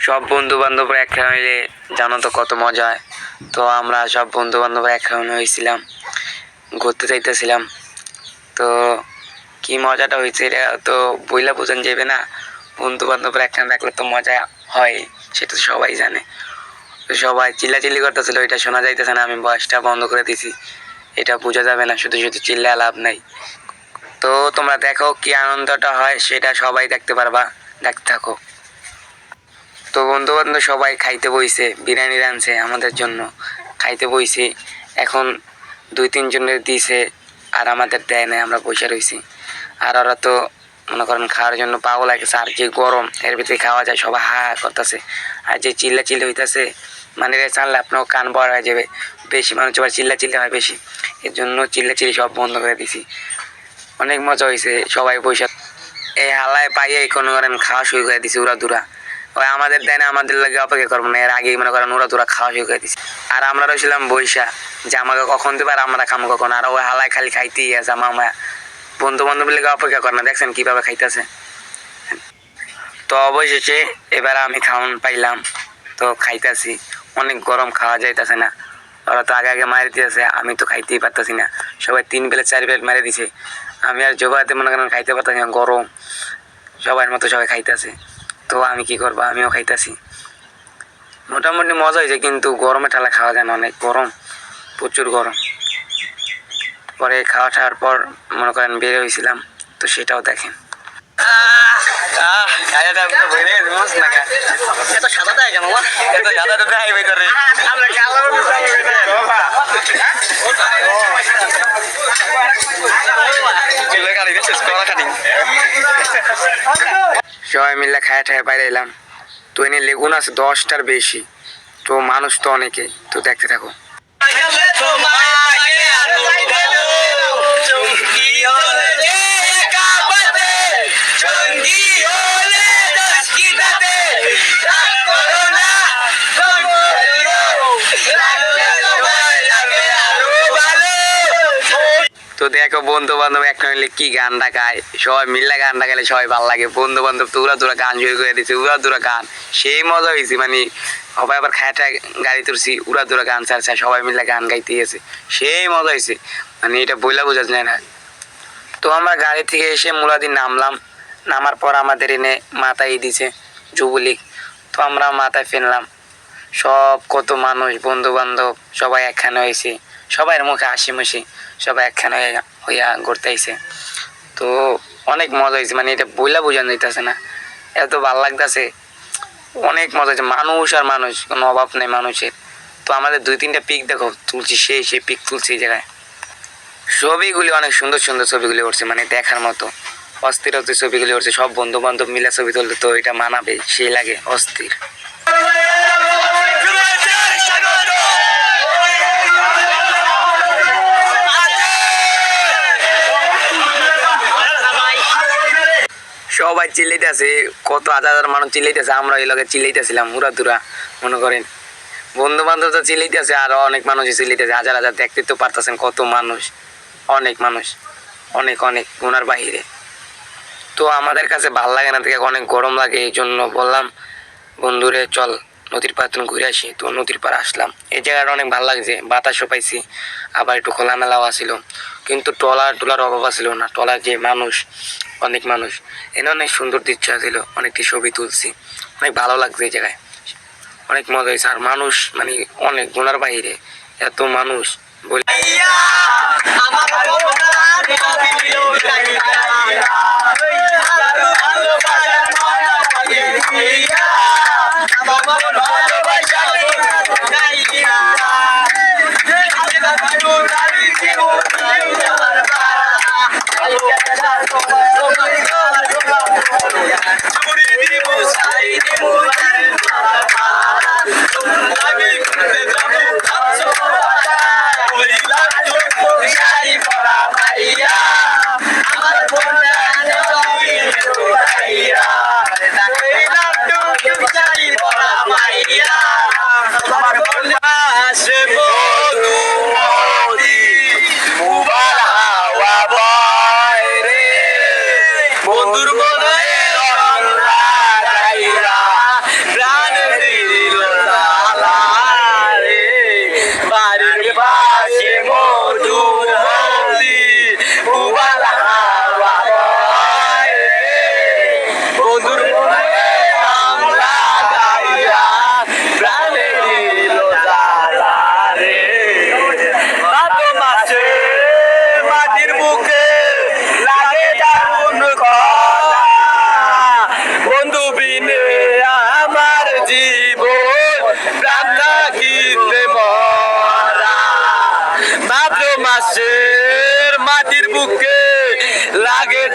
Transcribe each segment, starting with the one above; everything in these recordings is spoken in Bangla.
সব বন্ধু বান্ধবরা একসাথে হইলে জানো তো কত মজা হয়। তো আমরা সব বন্ধু বান্ধবরা একসাথে হয়েছিলাম, ঘুরতে যাইতেছিলাম। তো কি মজাটা হয়েছে এটা তো বইলা বোঝান যাবে না। বন্ধু বান্ধবরা একসাথে থাকলে তো মজা হয়, সেটা তো সবাই জানে। তো সবাই চিল্লাচিল্লি করতেছিল, এটা শোনা যাইতেছে না, আমি ভয়েসটা বন্ধ করে দিছি। এটা বোঝা যাবে না, শুধু শুধু চিল্লা লাভ নাই। তো তোমরা দেখো কি আনন্দটা হয়, সেটা সবাই দেখতে পারবা, দেখতে থাকো। তো বন্ধু বান্ধব সবাই খাইতে বইছে, বিরিয়ানি রাঁধছে আমাদের জন্য, খাইতে বইছি। এখন 2-3 জনের দিছে আর আমাদের দেয় নাই, আমরা বসে রয়েছি। আর ওরা তো মনে করেন খাওয়ার জন্য পাগল লাগছে। আর যে গরম, এর ভিতরে খাওয়া যায়, সবাই হা হা করতেছে। আর যে চিল্লা চিল্লি হইতেছে, মানে রে চানলে আপনার কান বড় হয়ে যাবে। বেশি মানুষ আবার চিল্লা চিল্লি হয় বেশি, এর জন্য চিল্লা চিল্লি সব বন্ধ করে দিছি। অনেক মজা হয়েছে, সবাই বসে এই হালায় পাইয়ে কোনো করেন খাওয়া শুরু করে দিছি উড়া দুরা। ওই আমাদের দেয় না, আমাদের লাগে অপেক্ষা করবো না, এর আগেই মনে করেন ওরা দুরা খাওয়া শুরু করে দিছি। আর আমরা রয়েছিলাম বৈশা, যে আমাকে কখন দেবে আর আমরা খামো কখন। আর ওই হালায় খালি খাইতেই আছে, আমার বন্ধু বান্ধব লেগে অপেক্ষা করে না, দেখছেন কিভাবে খাইতেছে। তো অবশেষে এবার আমি খাওয়ান পাইলাম, তো খাইতেছি। অনেক গরম, খাওয়া যাইতেছে না। ওরা তো আগে আগে মারি দিয়েছে, আমি তো খাইতেই পারতেছি না। সবাই 3 প্লেট 4 প্লেট মারি দিছে, আমি আর জোগাতে মনে করেন খাইতে পারতেছি না, গরম। সবার মতো সবাই খাইতেছে, তো আমি কি করবো, আমিও খাইতেছি। মোটামুটি মজা হয়েছে, কিন্তু গরমে ঠালা খাওয়া যায় না, অনেক গরম, প্রচুর গরম। পরে খাওয়া খাওয়ার পর মনে করেন বের হয়েছিলাম, তো সেটাও দেখেন। এত সাদা দেয় কেন, এত সাদা দেয় ভিতরে। সবাই মিলে খায় ঠায় বাইরে এলাম। তো এনে লেগুন আছে 10টার বেশি, তো মানুষ তো অনেকে, তো দেখতে থাকো। তো দেখো বন্ধু বান্ধব একটা মিলে কি গানটা গায়, সবাই মিল্লা গানটা গাইলে সবাই ভালো লাগে। বন্ধু বান্ধব তো উড়া দুরা গান শুরু করে দিচ্ছে, উড়া দুরা গান, সেই মজা হয়েছে। মানে সবাই আবার খায়াটা গাড়ি তুলছি, উড়া দুরা গান ছাড়ছে, সবাই মিলে গান গাইতে গেছে, সেই মজা হয়েছে। মানে এটা বইলা বোঝা যায় না। তো আমরা গাড়ি থেকে এসে মুলাদি নামলাম, নামার পর আমাদের এনে মাথায় দিছে যুবলীগ। তো আমরা মাথায় ফেললাম, সব কত মানুষ বন্ধু বান্ধব সবাই একখানে হয়েছে, সবাই মুখে হাসি মুসি, সবাই একখানে হইয়া ঘুরতে আইছে। তো অনেক মজা হয়েছে, মানে এটা বইলা বোঝানো যাইতেছে না, এত ভাল লাগতেছে। অনেক মজা হয়েছে, মানুষ আর মানুষ, কোনো অভাব নেই মানুষের। তো আমাদের 2-3টা পিক দেখো তুলছি, সেই পিক তুলছি এই জায়গায়। ছবিগুলি অনেক সুন্দর সুন্দর ছবিগুলি করছে, মানে দেখার মতো অস্থির অস্থির ছবিগুলি করছে। সব বন্ধু বান্ধব মিলে ছবি তুলতে তো এটা মানাবে, সেই লাগে অস্থির। সবাই চিল্লাইতেছে, কত হাজার হাজার মানুষ চিল্লাইতেছে, আমরা এই লগে চিল্লাইতেছিলাম উড়া দুরা। মনে করেন বন্ধু বান্ধব তো চিল্লাইতেছে, আরো অনেক মানুষ চিল্লাইতেছে, হাজার হাজার, দেখতে তো পারতেছেন কত মানুষ, অনেক মানুষ, অনেক অনেক গুনার বাহিরে। তো আমাদের কাছে ভাল লাগে না, থেকে অনেক গরম লাগে, এই জন্য বললাম বন্ধুরে চল নদীর পাড় ঘুরে আসি। তো নদীর পাড় আসলাম, এই জায়গাটা অনেক ভালো লাগছে, বাতাসও পাইছি, আবার একটু খোলামেলাও আসিল। কিন্তু টলার অভাব আসিল না, টলার যে মানুষ, অনেক মানুষ, এনে অনেক সুন্দর দৃশ্য ছিল, অনেকটি ছবি তুলছি, অনেক ভালো লাগছে এই জায়গায়, অনেক মজা হয়েছে। আর মানুষ মানে অনেক গুনার বাইরে, এত মানুষ বলে।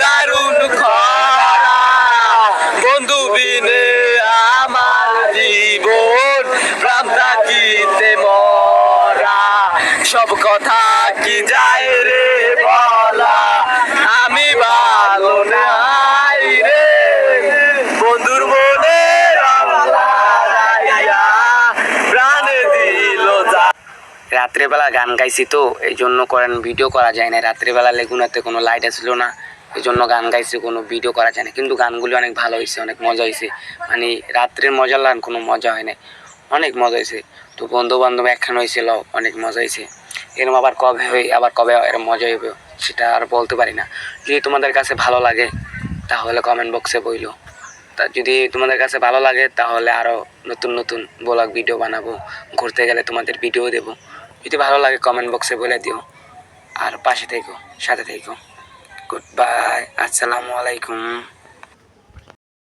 দারুণ খরা, বন্ধু বিনে আমার জীবন, প্রাণ থাকিতে মরা, সব কথা কি যায় রে বলা, আমি ভালো নাই রে, বন্ধুর মনে প্রাণে দিল যা। রাত্রেবেলা গান গাইছি তো এই জন্য করেন ভিডিও করা যায় না। রাত্রেবেলা লেগুনাতে কোনো লাইট আসলো না, এই জন্য গান গাইছি, কোনো ভিডিও করা যায় না। কিন্তু গানগুলি অনেক ভালো হয়েছে, অনেক মজা হয়েছে। মানে রাত্রের মজা লাগান কোনো মজা হয় না, অনেক মজা হয়েছে। তো বন্ধু বান্ধব একখানে হয়েছিল, অনেক মজা হয়েছে। এরকম আবার কবে হয়, আবার কবে এরকম মজা হইবে সেটা আর বলতে পারি না। যদি তোমাদের কাছে ভালো লাগে তাহলে কমেন্ট বক্সে বইলো। তা যদি তোমাদের কাছে ভালো লাগে তাহলে আরও নতুন নতুন ব্লগ ভিডিও বানাবো, ঘুরতে গেলে তোমাদের ভিডিও দেবো। যদি ভালো লাগে কমেন্ট বক্সে বলে দিও। আর পাশে থেকো, সাথে থেকো। গুড বাই, আসসালামু আলাইকুম।